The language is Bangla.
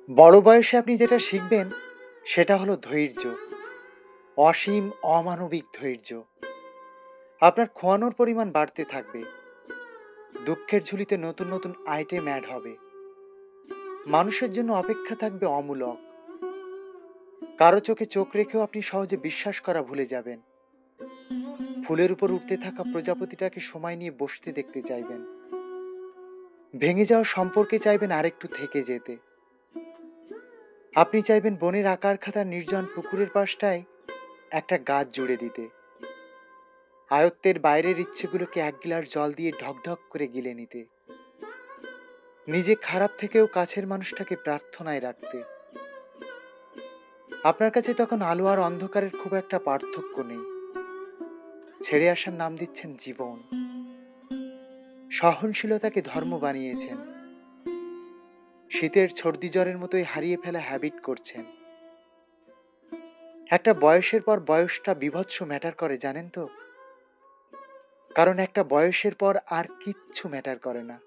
বড় বয়সে আপনি যেটা শিখবেন সেটা হলো ধৈর্য, অসীম অমানবিক ধৈর্য। আপনার খোয়ানোর পরিমাণ বাড়তে থাকবে, দুঃখের ঝুলিতে নতুন নতুন আইটেম অ্যাড হবে, মানুষের জন্য অপেক্ষা থাকবে অমূলক। কারো চোখে চোখ রেখেও আপনি সহজে বিশ্বাস করা ভুলে যাবেন। ফুলের উপর উঠতে থাকা প্রজাপতিটাকে সময় নিয়ে বসতে দেখতে চাইবেন। ভেঙে যাওয়া সম্পর্কে চাইবেন আরেকটু থেকে যেতে। আপনি চাইবেন বনের আকার খাতার নির্জন পুকুরের পাশটায় একটা গাছ জুড়ে দিতে। আয়ত্তের বাইরের ইচ্ছেগুলোকে এক গ্লাস জল দিয়ে ঢকঢক করে গিলে নিতে। নিজে খারাপ থেকেও কাছের মানুষটাকে প্রার্থনায় রাখতে। আপনার কাছে তখন আলো আর অন্ধকারের খুব একটা পার্থক্য নেই। ছেড়ে আসার নাম দিচ্ছেন জীবন। সহনশীলতাকে ধর্ম বানিয়েছেন। শীতের সর্দি জ্বরের মতোই হারিয়ে ফেলা হ্যাবিট করছেন। একটা বয়সের পর বয়সটা বীভৎস ম্যাটার করে, জানেন তো? কারণ একটা বয়সের পর আর কিচ্ছু ম্যাটার করে না।